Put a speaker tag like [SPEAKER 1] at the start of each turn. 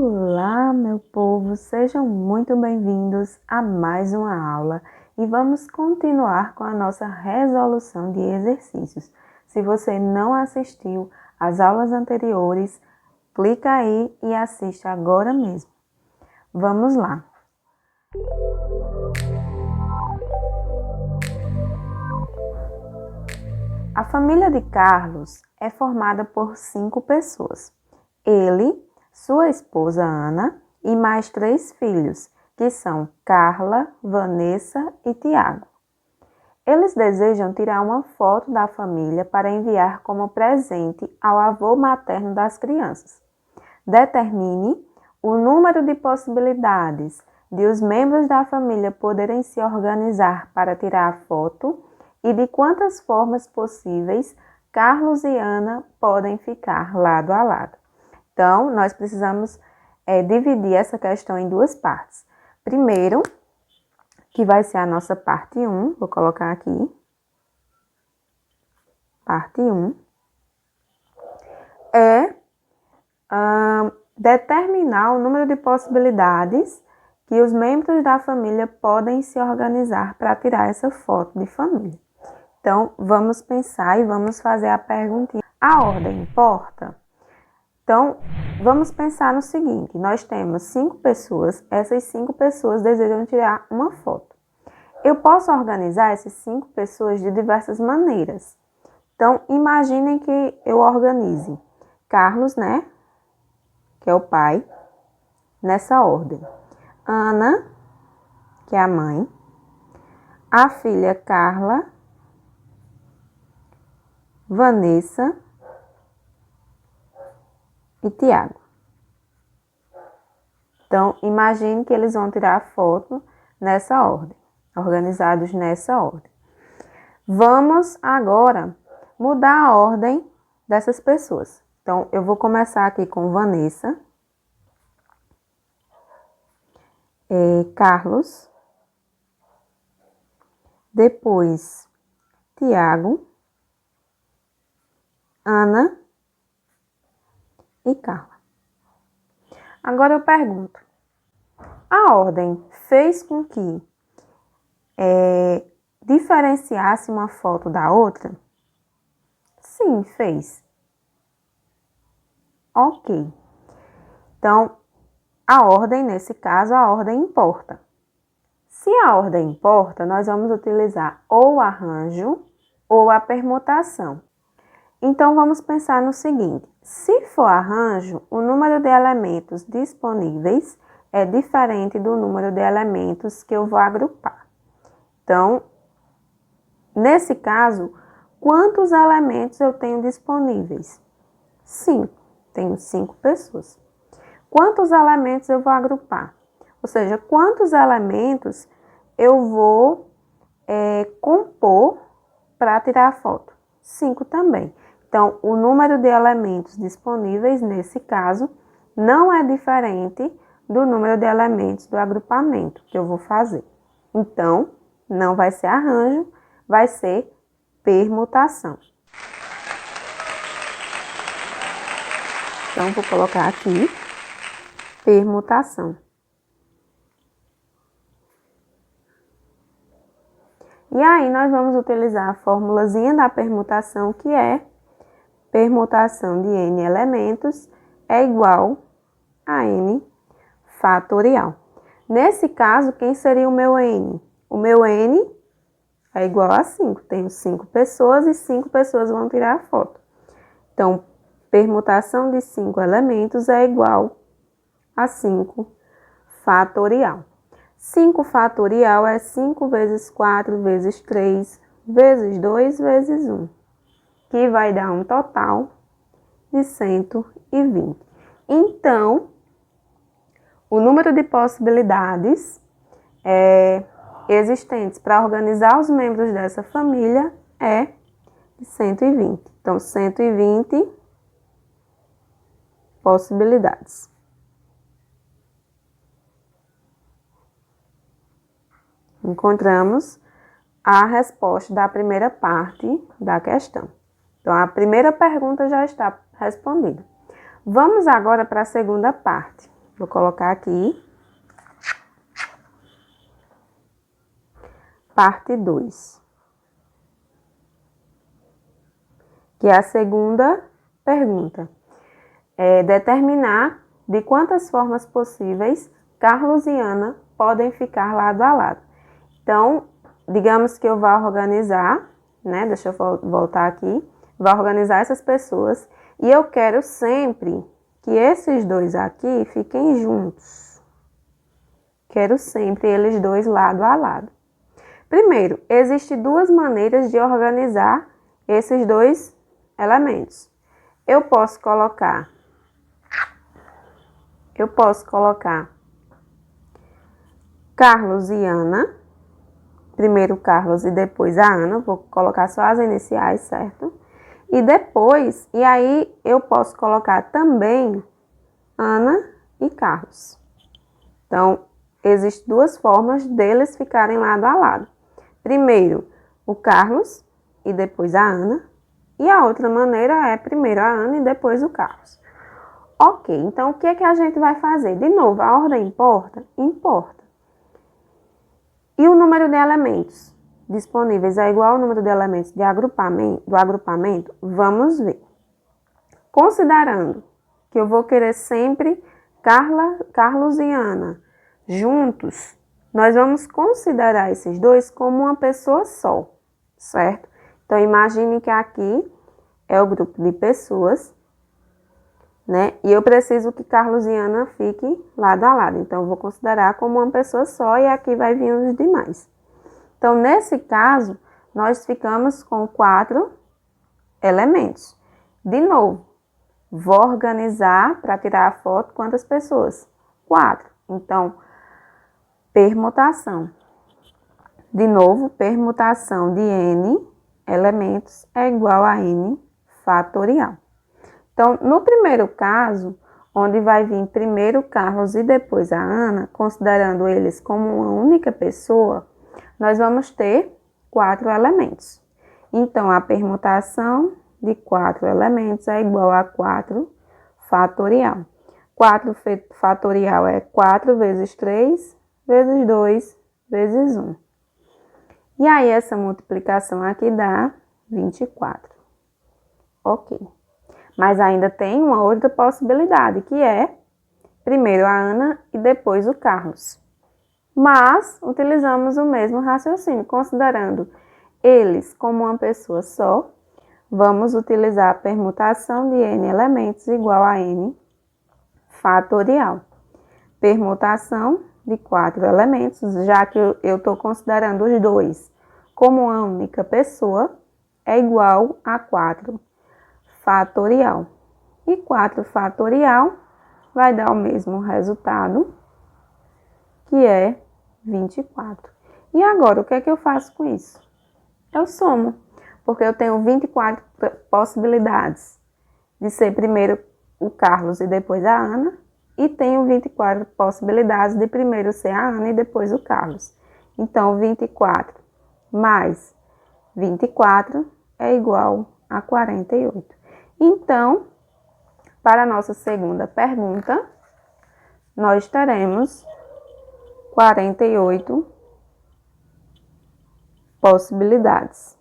[SPEAKER 1] Olá, meu povo, sejam muito bem-vindos a mais uma aula e vamos continuar com a nossa resolução de exercícios. Se você não assistiu às aulas anteriores, clica aí e assiste agora mesmo. Vamos lá! A família de Carlos é formada por 5 pessoas. Ele, sua esposa Ana e mais 3 filhos, que são Carla, Vanessa e Tiago. Eles desejam tirar uma foto da família para enviar como presente ao avô materno das crianças. Determine o número de possibilidades de os membros da família poderem se organizar para tirar a foto e de quantas formas possíveis Carlos e Ana podem ficar lado a lado. Então, nós precisamos dividir essa questão em 2 partes. Primeiro, que vai ser a nossa parte 1, vou colocar aqui. Parte 1 é determinar o número de possibilidades que os membros da família podem se organizar para tirar essa foto de família. Então, vamos pensar e vamos fazer a perguntinha. A ordem importa? Então, vamos pensar no seguinte, nós temos 5 pessoas, essas 5 pessoas desejam tirar uma foto. Eu posso organizar essas 5 pessoas de diversas maneiras. Então, imaginem que eu organize Carlos, né, que é o pai, nessa ordem. Ana, que é a mãe, a filha Carla, Vanessa e Tiago. Então, imagine que eles vão tirar a foto nessa ordem, organizados nessa ordem. Vamos agora mudar a ordem dessas pessoas. Então, eu vou começar aqui com Vanessa, Carlos, depois Tiago, Ana e Carla. Agora eu pergunto, a ordem fez com que diferenciasse uma foto da outra? Sim, fez. Ok. Então, a ordem, nesse caso, a ordem importa. Se a ordem importa, nós vamos utilizar ou o arranjo ou a permutação. Então, vamos pensar no seguinte, se for arranjo, o número de elementos disponíveis é diferente do número de elementos que eu vou agrupar. Então, nesse caso, quantos elementos eu tenho disponíveis? 5. Tenho 5 pessoas. Quantos elementos eu vou agrupar? Ou seja, quantos elementos eu vou compor para tirar a foto? 5 também. Então, o número de elementos disponíveis, nesse caso, não é diferente do número de elementos do agrupamento que eu vou fazer. Então, não vai ser arranjo, vai ser permutação. Então, vou colocar aqui, permutação. E aí, nós vamos utilizar a formulazinha da permutação, que é permutação de n elementos é igual a n fatorial. Nesse caso, quem seria o meu n? O meu n é igual a 5. Tenho 5 pessoas e 5 pessoas vão tirar a foto. Então, permutação de 5 elementos é igual a 5 fatorial. 5 fatorial é 5 vezes 4 vezes 3 vezes 2 vezes 1. Que vai dar um total de 120. Então, o número de possibilidades existentes para organizar os membros dessa família é de 120. Então, 120 possibilidades. Encontramos a resposta da primeira parte da questão. Então, a primeira pergunta já está respondida. Vamos agora para a segunda parte. Vou colocar aqui. Parte 2. Que é a segunda pergunta. Determinar de quantas formas possíveis Carlos e Ana podem ficar lado a lado. Então, digamos que eu vá organizar, né? Deixa eu voltar aqui. Vou organizar essas pessoas e eu quero sempre que esses dois aqui fiquem juntos. Quero sempre eles dois lado a lado. Primeiro, existem duas maneiras de organizar esses dois elementos. Eu posso colocar Carlos e Ana. Primeiro Carlos e depois a Ana. Vou colocar só as iniciais, certo? E aí eu posso colocar também Ana e Carlos. Então, existem duas formas deles ficarem lado a lado. Primeiro, o Carlos e depois a Ana. E a outra maneira é primeiro a Ana e depois o Carlos. Ok, então o que é que a gente vai fazer? De novo, a ordem importa? Importa. E o número de elementos disponíveis é igual ao número de elementos do agrupamento? Vamos ver. Considerando que eu vou querer sempre Carlos e Ana juntos, nós vamos considerar esses dois como uma pessoa só, certo? Então, imagine que aqui é o grupo de pessoas, né? E eu preciso que Carlos e Ana fiquem lado a lado. Então, eu vou considerar como uma pessoa só e aqui vai vir os demais. Então, nesse caso, nós ficamos com 4 elementos. De novo, vou organizar para tirar a foto quantas pessoas? 4. Então, permutação. De novo, permutação de N elementos é igual a N fatorial. Então, no primeiro caso, onde vai vir primeiro Carlos e depois a Ana, considerando eles como uma única pessoa, nós vamos ter 4 elementos. Então, a permutação de 4 elementos é igual a 4 fatorial. 4 fatorial é 4 vezes 3, vezes 2, vezes 1. E aí, essa multiplicação aqui dá 24. Ok. Mas ainda tem uma outra possibilidade, que é primeiro a Ana e depois o Carlos. Mas utilizamos o mesmo raciocínio, considerando eles como uma pessoa só, vamos utilizar a permutação de N elementos igual a N fatorial. Permutação de 4 elementos, já que eu estou considerando os dois como uma única pessoa, é igual a 4 fatorial. E 4 fatorial vai dar o mesmo resultado, que é 24. E agora, o que é que eu faço com isso? Eu somo, porque eu tenho 24 possibilidades de ser primeiro o Carlos e depois a Ana, e tenho 24 possibilidades de primeiro ser a Ana e depois o Carlos. Então, 24 mais 24 é igual a 48. Então, para a nossa segunda pergunta, nós teremos 48 possibilidades.